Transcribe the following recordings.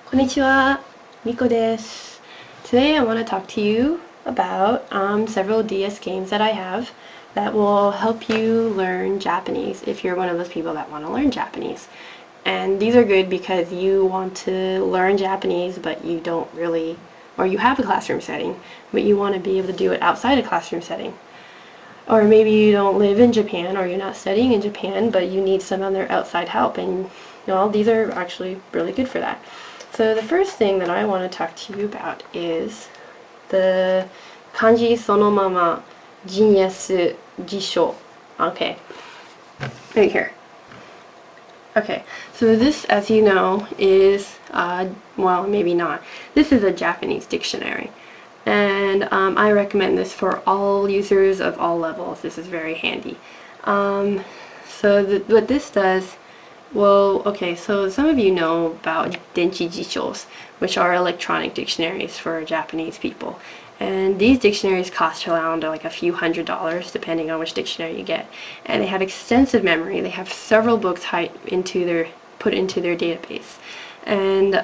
Konnichiwa, Miko desu. Today I want to talk to you about several DS games that I have that will help you learn Japanese if you're one of those people that want to learn Japanese. And these are good because you want to learn Japanese but you don't really, or you have a classroom setting, but you want to be able to do it outside a classroom setting. Or maybe you don't live in Japan or you're not studying in Japan but you need some other outside help, and these are actually really good for that. So the first thing that I want to talk to you about is the kanji sonomama jinyasu jisho. Okay, right here. Okay, so this, as you know, is, well, maybe not. This is a Japanese dictionary. And I recommend this for all users of all levels. This is very handy. What this does, well, okay, so some of you know about denchi jishos, which are electronic dictionaries for Japanese people. And these dictionaries cost around like a few $100s depending on which dictionary you get. And they have extensive memory. They have several books put into their database. And,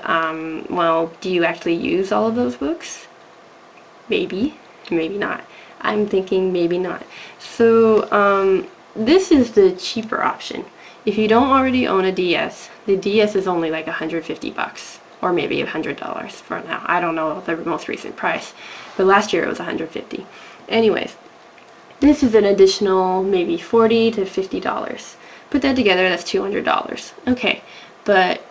well, do you actually use all of those books? Maybe, maybe not. I'm thinking maybe not. So this is the cheaper option. If you don't already own a DS, the DS is only like $150 or maybe $100 for now. I don't know the most recent price, but last year it was $150. Anyways, this is an additional maybe $40 to $50. Put that together, that's $200. Okay, but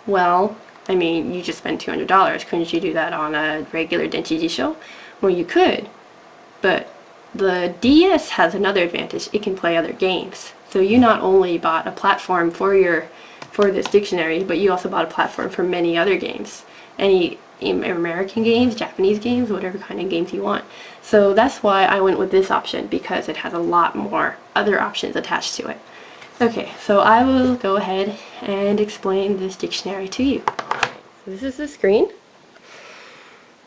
well, I mean, you just spent $200. Couldn't you do that on a regular denchi jisho? Well, you could, but the DS has another advantage. It can play other games. So you not only bought a platform for this dictionary, but you also bought a platform for many other games. Any American games, Japanese games, whatever kind of games you want. So that's why I went with this option, because it has a lot more other options attached to it. Okay, so I will go ahead and explain this dictionary to you. So this is the screen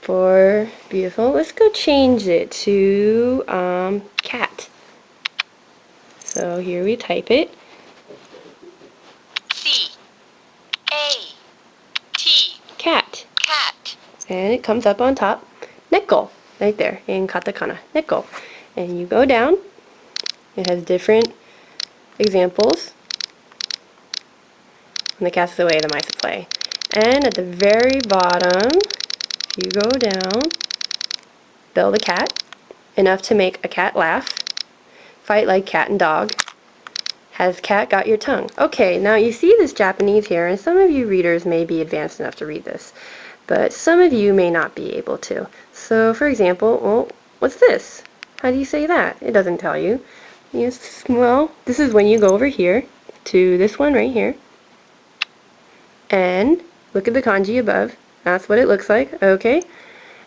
for beautiful. Let's go change it to cat. So here we type it. C-A-T. Cat. Cat. And it comes up on top. Neko. Right there in katakana. Neko. And you go down. It has different examples. When the cat's away, the mice play. And at the very bottom, you go down, bell the cat, enough to make a cat laugh, fight like cat and dog, has cat got your tongue. Okay, now you see this Japanese here, and some of you readers may be advanced enough to read this, but some of you may not be able to. So, for example, well, what's this? How do you say that? It doesn't tell you. Yes, well, this is when you go over here to this one right here, and look at the kanji above. That's what it looks like, okay?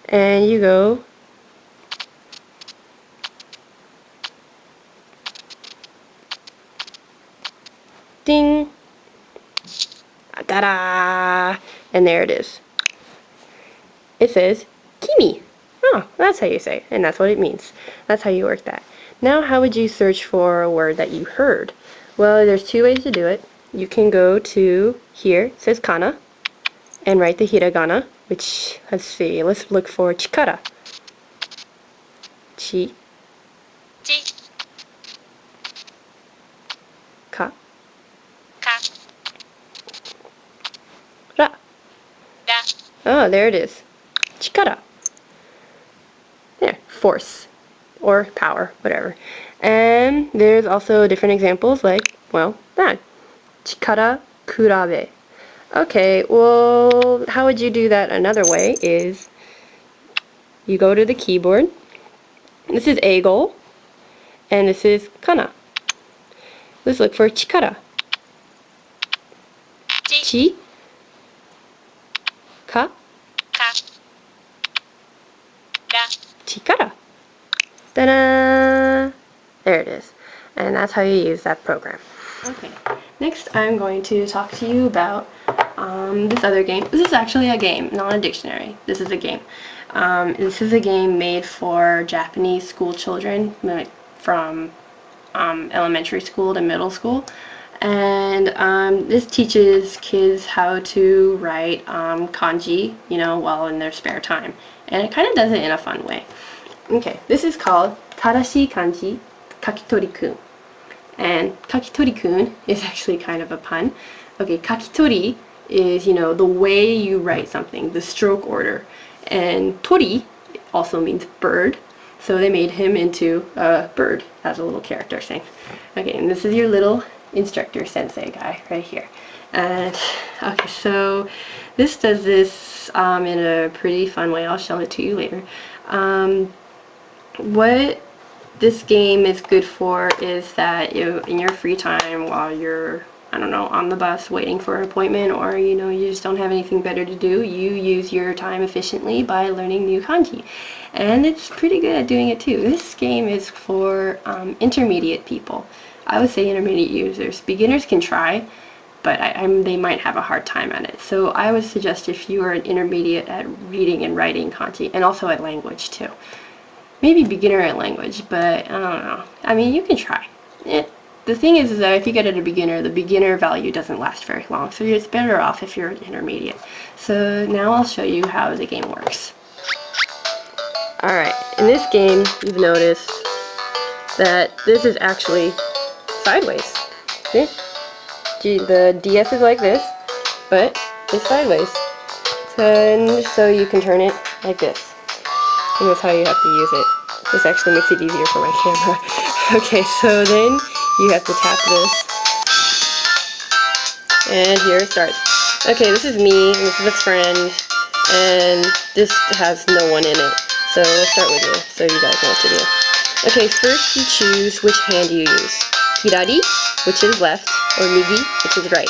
And you go ding, ta-da, and there it is. It says kimi. Oh, that's how you say it, and that's what it means. That's how you work that. Now, how would you search for a word that you heard? Well, there's two ways to do it. You can go to here, it says kana, and write the hiragana, which, let's see, let's look for chikara. Chi. Chi. Ka. Ka. Ra. Da. Oh, there it is. Chikara. There, force or power, whatever. And there's also different examples like, well, that. Chikara kurabe. Okay, well, how would you do that another way is you go to the keyboard. This is eigo, and this is kana. Let's look for chikara. Chi. Ka. Ka. Da. Chikara. Ta-da! There it is. And that's how you use that program. Okay, next I'm going to talk to you about this other game. This is actually a game, not a dictionary. This is a game. This is a game made for Japanese school children from elementary school to middle school. And this teaches kids how to write kanji, while in their spare time. And it kind of does it in a fun way. Okay, this is called Tadashi Kanji Kakitori-kun. And Kakitori-kun is actually kind of a pun. Okay, Kakitori is, the way you write something, the stroke order. And tori also means bird. So they made him into a bird as a little character thing. Okay, and this is your little instructor sensei guy right here. And okay, so this does this in a pretty fun way. I'll show it to you later. What this game is good for is that in your free time while you're, I don't know, on the bus waiting for an appointment, or you just don't have anything better to do, you use your time efficiently by learning new kanji. And it's pretty good at doing it too. This game is for intermediate people. I would say intermediate users. Beginners can try, but they might have a hard time at it. So I would suggest if you are an intermediate at reading and writing kanji, and also at language too. Maybe beginner at language, but I don't know. I mean, you can try. The thing is that if you get at a beginner, the beginner value doesn't last very long, so it's better off if you're an intermediate. So now I'll show you how the game works. Alright, in this game, you've noticed that this is actually sideways. See? The DS is like this, but it's sideways. So you can turn it like this. And that's how you have to use it. This actually makes it easier for my camera. Okay, so then you have to tap this. And here it starts. Okay, this is me, and this is a friend, and this has no one in it. So let's start with you, so you guys know what to do. Okay, first you choose which hand you use. Hirari, which is left, or migi, which is right.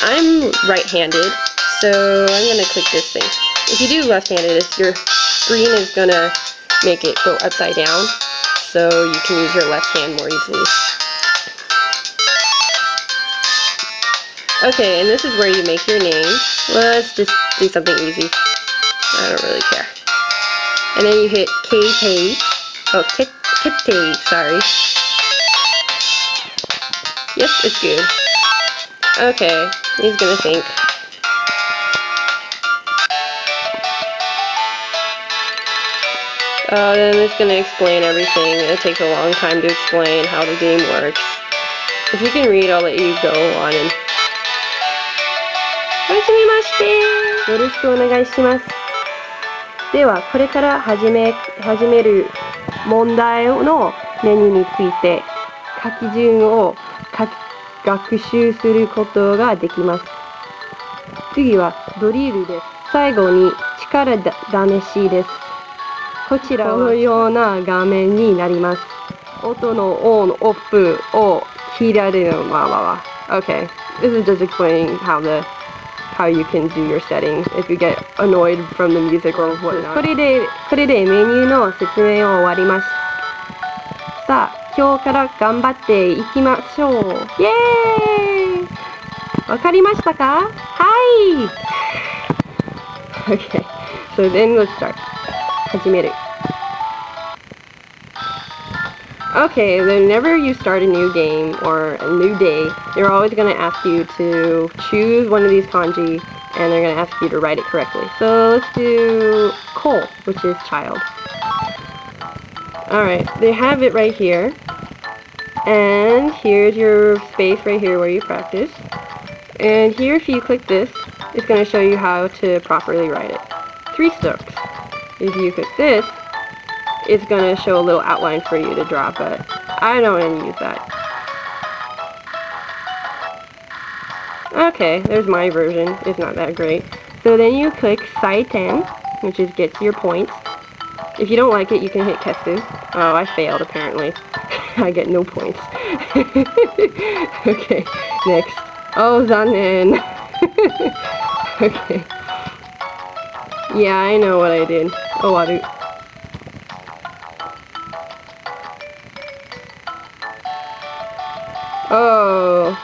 I'm right-handed, so I'm going to click this thing. If you do left-handed, your screen is going to make it go upside down, so you can use your left hand more easily. Okay, and this is where you make your name. Let's just do something easy. I don't really care. And then you hit K-Tay. Oh, Kip-Tay, sorry. Yep, it's good. Okay, he's gonna think. Then it's gonna explain everything. It takes a long time to explain how the game works. If you can read, I'll let you go on and... はじめまして。よろしくお願いします。では、これから始める問題のメニューについて書き順を学習することができます。次はドリルです。最後に力試しです。こちらはこのような画面になります。音のオン、オフを切られるまま。Okay, this is just explaining how you can do your settings if you get annoyed from the music or whatnot. これでメニューの説明を終わります。さあ、今日から頑張っていきましょう。イエーイ！わかりましたか？はい！ Okay, so then let's start. 始める。Okay, whenever you start a new game or a new day, they're always going to ask you to choose one of these kanji, and they're going to ask you to write it correctly. So let's do ko, which is child. Alright, they have it right here. And here's your space right here where you practice. And here, if you click this, it's going to show you how to properly write it. 3 strokes. If you click this, it's going to show a little outline for you to draw, but I don't want to use that. Okay, there's my version. It's not that great. So then you click Side 10, which is gets your points. If you don't like it, you can hit Kesu. Oh, I failed apparently. I get no points. Okay, next. Oh, zanen. Okay. Yeah, I know what I did. Owaru. Oh,